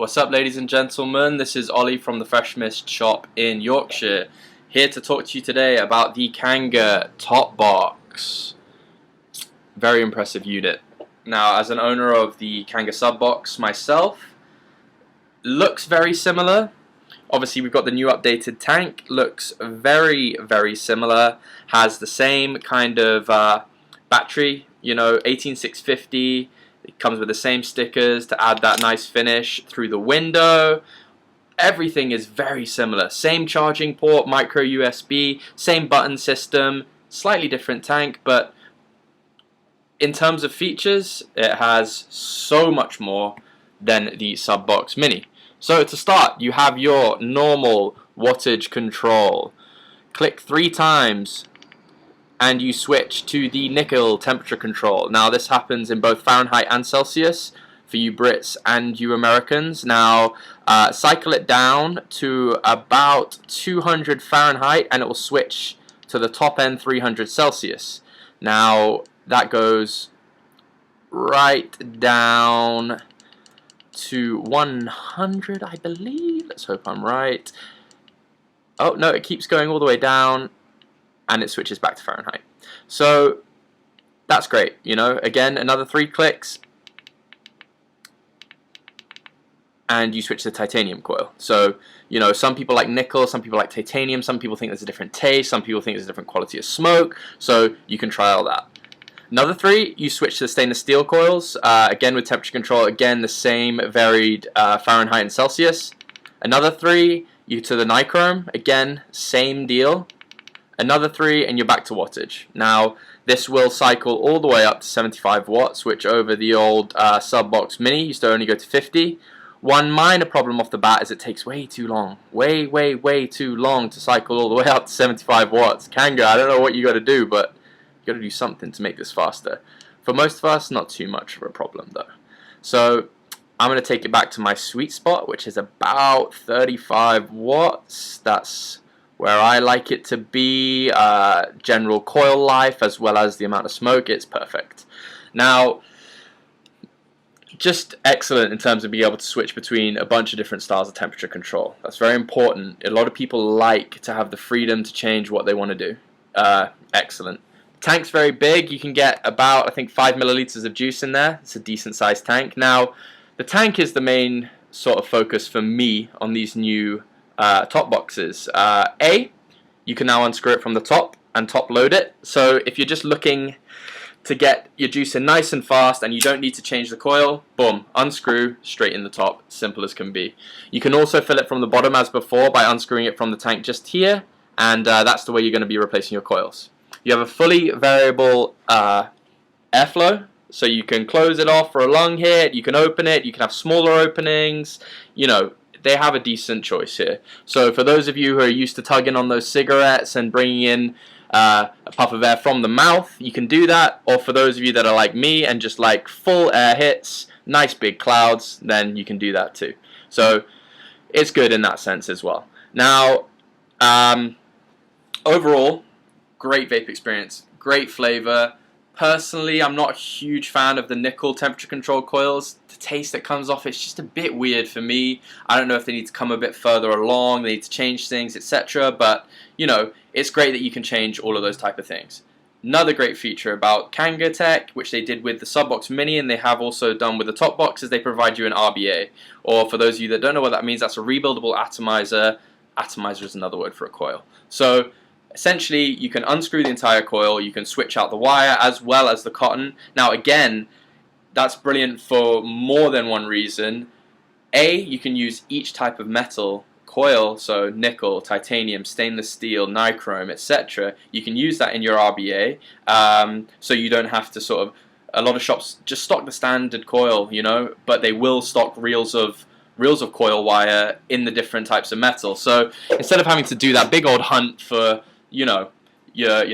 What's up, ladies and gentlemen? This is Ollie from the Fresh Mist shop in Yorkshire, here to talk to you today about the Kanger Topbox. Very impressive unit. Now, as an owner of the Kanger Sub-box myself, looks very similar. Obviously, we've got the new updated tank. Looks very, very similar. Has the same kind of battery, 18650. It comes with the same stickers to add that nice finish through the window. Everything is very similar. Same charging port, micro USB, same button system, slightly different tank, but in terms of features, it has so much more than the Sub-box Mini. So to start, you have your normal wattage control. Click 3 times and you switch to the nickel temperature control. Now this happens in both Fahrenheit and Celsius for you Brits and you Americans. Now cycle it down to about 200 Fahrenheit and it will switch to the top end 300 Celsius. Now that goes right down to 100, I believe. Let's hope I'm right. Oh no, it keeps going all the way down and it switches back to Fahrenheit. So that's great, Again, another 3 clicks and you switch to the titanium coil. So, some people like nickel, some people like titanium, some people think there's a different taste, some people think there's a different quality of smoke, so you can try all that. Another 3, you switch to the stainless steel coils, again with temperature control, again the same varied Fahrenheit and Celsius. Another 3, you to the nichrome, again same deal. Another 3 and you're back to wattage. Now this will cycle all the way up to 75 watts, which over the old Sub-box Mini used to only go to 50. One minor problem off the bat is it takes way too long, way too long to cycle all the way up to 75 watts. Kanger, I don't know what you got to do, but you got to do something to make this faster. For most of us, not too much of a problem though. So I'm going to take it back to my sweet spot, which is about 35 watts. That's where I like it to be. General coil life as well as the amount of smoke, it's perfect. Now, just excellent in terms of being able to switch between a bunch of different styles of temperature control. That's very important. A lot of people like to have the freedom to change what they want to do. Excellent. Tank's very big. You can get about, I think, 5 milliliters of juice in there. It's a decent sized tank. Now, the tank is the main sort of focus for me on these new top boxes. You can now unscrew it from the top and top load it. So if you're just looking to get your juice in nice and fast and you don't need to change the coil, boom, unscrew, straight in the top, simple as can be. You can also fill it from the bottom as before by unscrewing it from the tank just here, and that's the way you're going to be replacing your coils. You have a fully variable airflow, so you can close it off for a long hit, you can open it, you can have smaller openings, they have a decent choice here. So for those of you who are used to tugging on those cigarettes and bringing in a puff of air from the mouth, you can do that. Or for those of you that are like me and just like full air hits, nice big clouds, then you can do that too. So it's good in that sense as well. Now, overall, great vape experience, great flavor. Personally, I'm not a huge fan of the nickel temperature control coils. The taste that comes off, it's just a bit weird for me. I don't know if they need to come a bit further along, they need to change things, etc. But, it's great that you can change all of those type of things. Another great feature about Kangertech, which they did with the Sub-box Mini and they have also done with the Topbox, is they provide you an RBA. Or for those of you that don't know what that means, that's a rebuildable atomizer. Atomizer is another word for a coil. So essentially, you can unscrew the entire coil, you can switch out the wire as well as the cotton. Now again, that's brilliant for more than one reason. You can use each type of metal coil, so nickel, titanium, stainless steel, nichrome, etc. You can use that in your RBA, so you don't have to sort of, a lot of shops just stock the standard coil, but they will stock reels of coil wire in the different types of metal. So instead of having to do that big old hunt for your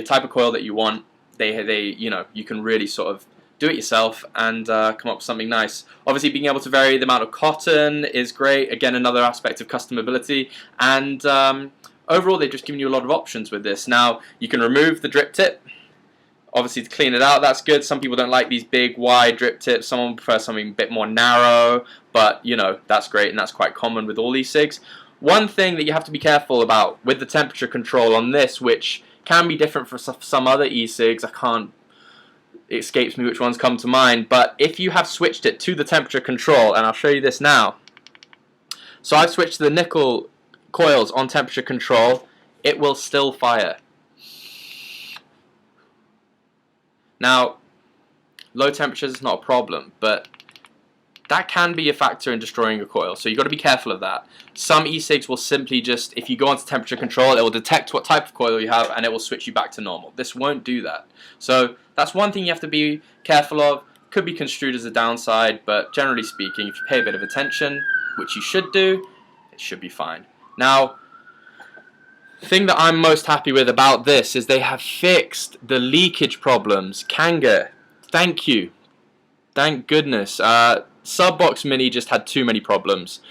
type of coil that you want, you can really sort of do it yourself and come up with something nice. Obviously, being able to vary the amount of cotton is great. Again, another aspect of customability. And overall, they've just given you a lot of options with this. Now, you can remove the drip tip. Obviously, to clean it out, that's good. Some people don't like these big, wide drip tips. Someone prefers something a bit more narrow, but, you know, that's great, and that's quite common with all e-cigs. One thing that you have to be careful about with the temperature control on this, which can be different for some other e-cigs, it escapes me which ones come to mind, but if you have switched it to the temperature control, and I'll show you this now. So I've switched the nickel coils on temperature control, it will still fire. Now, low temperatures is not a problem, but that can be a factor in destroying a coil, so you've got to be careful of that. Some e-cigs will simply just, if you go onto temperature control, it will detect what type of coil you have and it will switch you back to normal. This won't do that. So that's one thing you have to be careful of. Could be construed as a downside, but generally speaking, if you pay a bit of attention, which you should do, it should be fine. Now, the thing that I'm most happy with about this is they have fixed the leakage problems. Kanger, thank you. Thank goodness. Sub-box Mini just had too many problems.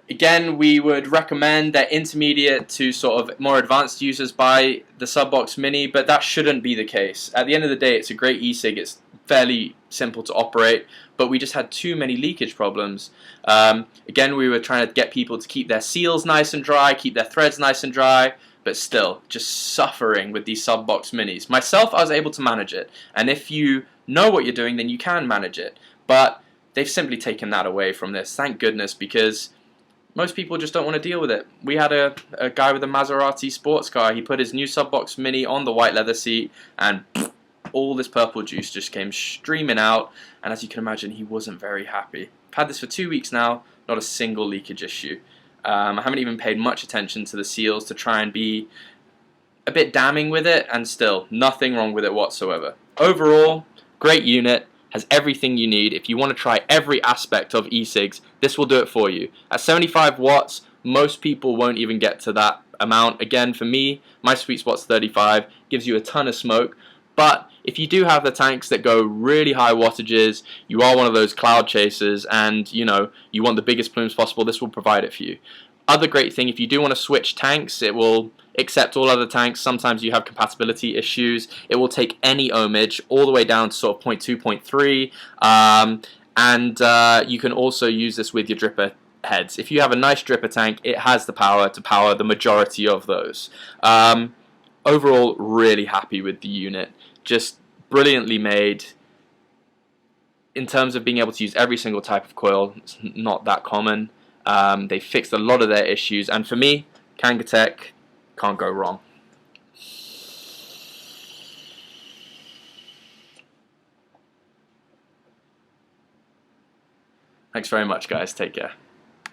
Again, we would recommend that intermediate to sort of more advanced users buy the Sub-box Mini, but that shouldn't be the case. At the end of the day, it's a great e-cig. It's fairly simple to operate, but we just had too many leakage problems. Again, we were trying to get people to keep their seals nice and dry, keep their threads nice and dry, but still, just suffering with these Sub-box Minis. Myself, I was able to manage it, and if you know what you're doing, then you can manage it. But they've simply taken that away from this, thank goodness, because most people just don't want to deal with it. We had a guy with a Maserati sports car. He put his new Sub-box Mini on the white leather seat, and all this purple juice just came streaming out, and as you can imagine, he wasn't very happy. I've had this for 2 weeks now, not a single leakage issue. I haven't even paid much attention to the seals to try and be a bit damning with it, and still, nothing wrong with it whatsoever. Overall, great unit, has everything you need. If you want to try every aspect of e-cigs, this will do it for you. At 75 watts, most people won't even get to that amount. Again, for me, my sweet spot's 35, gives you a ton of smoke, but if you do have the tanks that go really high wattages, you are one of those cloud chasers, and you know you want the biggest plumes possible, this will provide it for you. Other great thing, if you do want to switch tanks, it will accept all other tanks. Sometimes you have compatibility issues. It will take any ohmage all the way down to sort of 0.2, 0.3, and you can also use this with your dripper heads. If you have a nice dripper tank, it has the power to power the majority of those. Overall, really happy with the unit. Just brilliantly made. In terms of being able to use every single type of coil, it's not that common. They fixed a lot of their issues, and for me, Kangertech, can't go wrong. Thanks very much, guys. Take care.